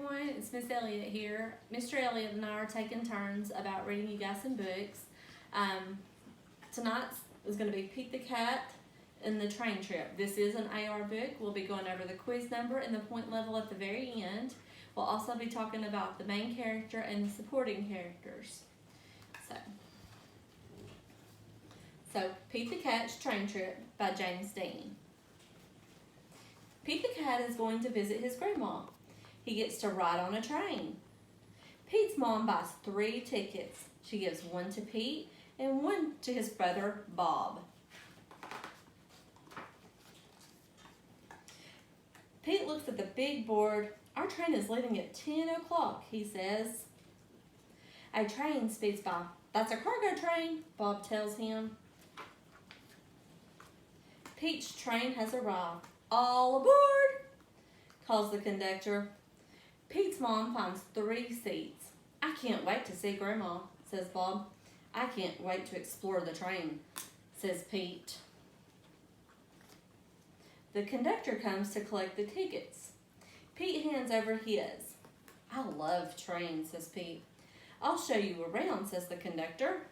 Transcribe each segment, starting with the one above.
everyone, it's Miss Elliott here. Mr. Elliott and I are taking turns about reading you guys some books. Tonight is going to be Pete the Cat and the Train Trip. This is an AR book. We'll be going over the quiz number and the point level at the very end. We'll also be talking about the main character and the supporting characters. So Pete the Cat's Train Trip by James Dean. Pete the Cat is going to visit his grandma. He gets to ride on a train. Pete's mom buys 3 tickets. She gives one to Pete and one to his brother, Bob. Pete looks at the big board. Our train is leaving at 10 o'clock, he says. A train speeds by. That's a cargo train, Bob tells him. Pete's train has arrived. All aboard, calls the conductor. Pete's mom finds 3 seats. I can't wait to see Grandma, says Bob. I can't wait to explore the train, says Pete. The conductor comes to collect the tickets. Pete hands over his. I love trains, says Pete. I'll show you around, says the conductor.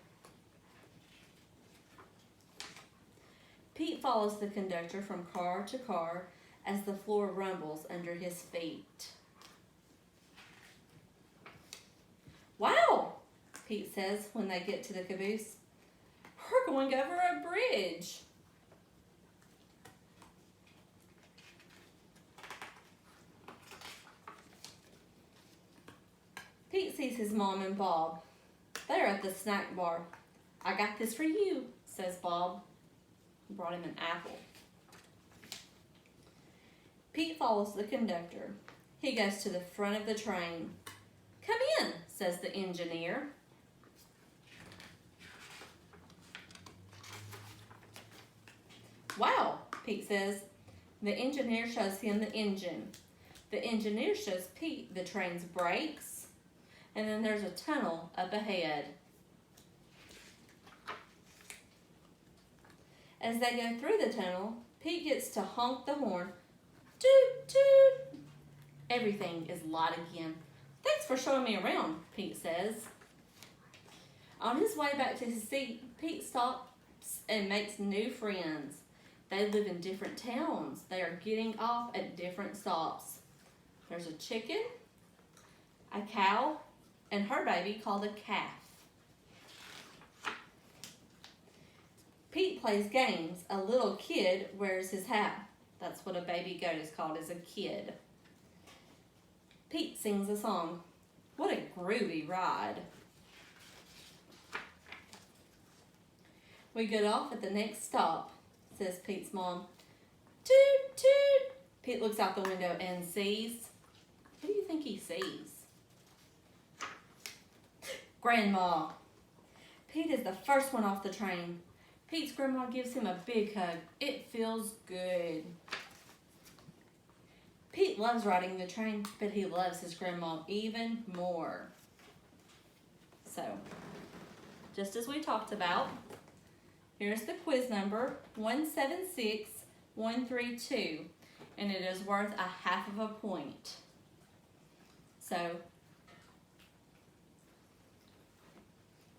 Pete follows the conductor from car to car as the floor rumbles under his feet. Wow, Pete says when they get to the caboose. We're going over a bridge. Pete sees his mom and Bob. They're at the snack bar. I got this for you, says Bob. He brought him an apple. Pete follows the conductor. He goes to the front of the train. Come in, says the engineer. Wow, Pete says. The engineer shows him the engine. The engineer shows Pete the train's brakes. And then there's a tunnel up ahead. As they go through the tunnel, Pete gets to honk the horn. Toot, toot. Everything is light again. Thanks for showing me around, Pete says. On his way back to his seat, Pete stops and makes new friends. They live in different towns. They are getting off at different stops. There's a chicken, a cow, and her baby called a calf. Pete plays games. A little kid wears his hat. That's what a baby goat is called, is a kid. Pete sings a song. What a groovy ride. We get off at the next stop, says Pete's mom. Toot, toot. Pete looks out the window and sees, what do you think he sees? Grandma. Pete is the first one off the train. Pete's grandma gives him a big hug. It feels good. Pete loves riding the train, but he loves his grandma even more. So, just as we talked about, here's the quiz number, 176132, and it is worth a half of a point. So,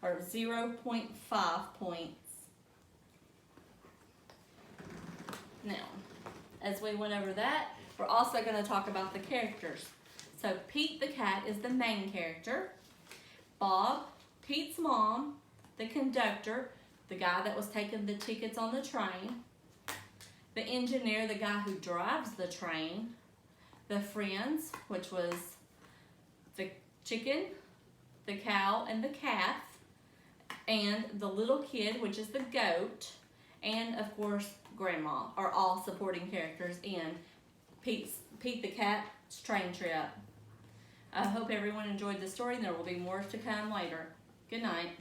or 0.5 points. Now, as we went over that, we're also going to talk about the characters. So Pete the Cat is the main character. Bob, Pete's mom, the conductor, the guy that was taking the tickets on the train, the engineer, the guy who drives the train, the friends, which was the chicken, the cow, and the calf, and the little kid, which is the goat, and of course Grandma, are all supporting characters in Pete the Cat's Train Trip. I hope everyone enjoyed the story, and there will be more to come later. Good night.